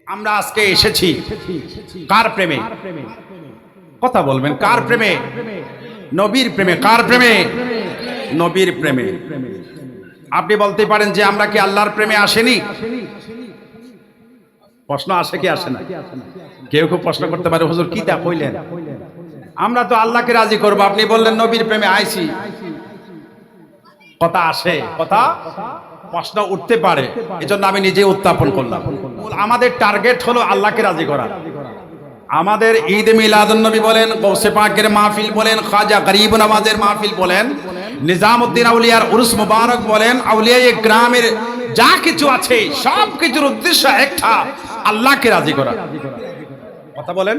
আমরা আজকে এসেছি কার প্রেমে? কথা বলবেন, কার প্রেমে? নবীর প্রেমে। কার প্রেমে? নবীর প্রেমে। আপনি বলতে পারেন যে আমরা কি আল্লাহর প্রেমে আসেনি? প্রশ্ন আসে কি আসে না? কেউ কেউ প্রশ্ন করতে পারে, হুজুর কি তা কইলেন? আমরা তো আল্লাহকে রাজি করবো, আপনি বললেন নবীর প্রেমে আইছি। কথা আসে, কথা প্রশ্ন উঠতে পারে, এজন্য আমি নিজে উত্থাপন করলাম। আমাদের টার্গেট হলো আল্লাহকে রাজি করা। আমাদের ঈদ মিলাদুন নবী বলেন, গৌসে পাকের মাহফিল বলেন, খাজা গরিব নওয়াজের মাহফিল বলেন, নিজামউদ্দিন আউলিয়ার উরুস মুবারক বলেন, আউলিয়ায়ে গ্রামের যা কিছু আছে সব কিছুর উদ্দেশ্য একটা, আল্লাহকে রাজি করা। কথা বলেন।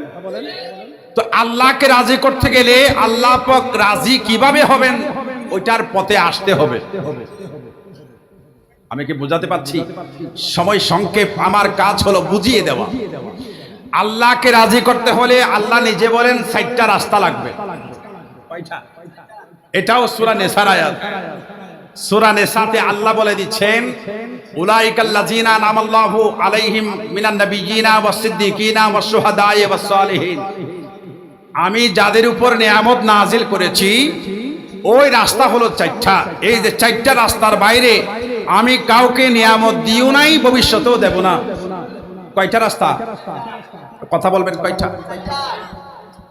তো আল্লাহকে রাজি করতে গেলে আল্লাহ পাক রাজি কিভাবে হবেন ওইটার পথে আসতে হবে। আমি কি বোঝাতে পারছি? সময় সংক্ষেপ, আমার কাজ হলো বুঝিয়ে দেওয়া। আল্লাহকে রাজি করতে হলে আল্লাহ নিজে বলেন 4টা রাস্তা লাগবে। এটাও সূরা নিসার আয়াত। সূরা নিসাতে আল্লাহ বলে দিচ্ছেন, উলাইকাল্লাযিনা আনামাল্লাহু আলাইহিম মিনান নাবিয়্যিনা ওয়াস সিদ্দিকিনা ওয়াস শুহাদায়ে ওয়াস সালিহিন। আমি যাদের উপর নিয়ামত নাজিল করেছি ওই রাস্তা হলো 4টা। এই যে 4টা রাস্তার বাইরে আমি কাউকে নিয়ামত দিও নাই, ভবিষ্যতেও দেব না। কয়টা রাস্তা? কথা বলবেন, কয়টা?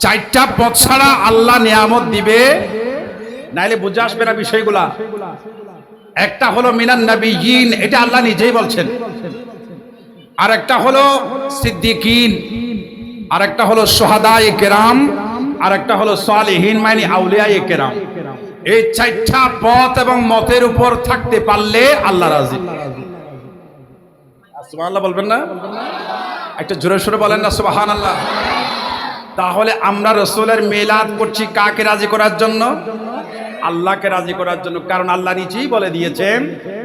4টা পথ ছাড়া আল্লাহ নিয়ামত দিবে নাইলে বুঝে আসবে না বিষয়গুলা। একটা হলো মিনান নাবিয়্যিন, এটা আল্লাহ নিজেই বলছেন। আর একটা হলো সিদ্দিকিন, আর একটা হলো শুহাদায়ে কেরাম, আর একটা হলো সালিহিন মানে আউলিয়ায়ে কেরাম। এই 4টা পথ এবং মতের উপর থাকতে পারলে আল্লাহ রাজি। সুবহানাল্লাহ বলবেন না? একটা জোরে সোরে বলেন না সুবহানাল্লাহ। তাহলে আমরা রাসূলের মিলাদ করছি কাকে রাজি করার জন্য? আল্লাহকে রাজি করার জন্য। কারণ আল্লাহ নিজেই বলে দিয়েছেন,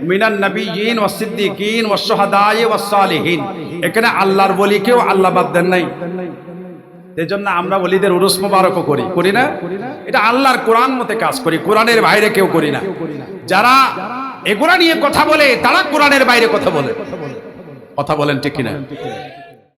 মিনান নাবিয়্যিন ওয়াস সিদ্দিকিন ওয়াস শুহাদায়ে ওয়াস সালিহিন। এখানে আল্লাহর ওলিকেও আল্লাহ বাদ দেন নাই। এজন্য আমরা ওলিদের উরুস মুবারকও করি না? এটা আল্লাহর কোরআন মতে কাজ করি, কোরআনের বাইরে কেউ করি না। যারা এগুলা নিয়ে কথা বলে তারা কোরআনের বাইরে কথা বলে। কথা বলেন ঠিক কিনা?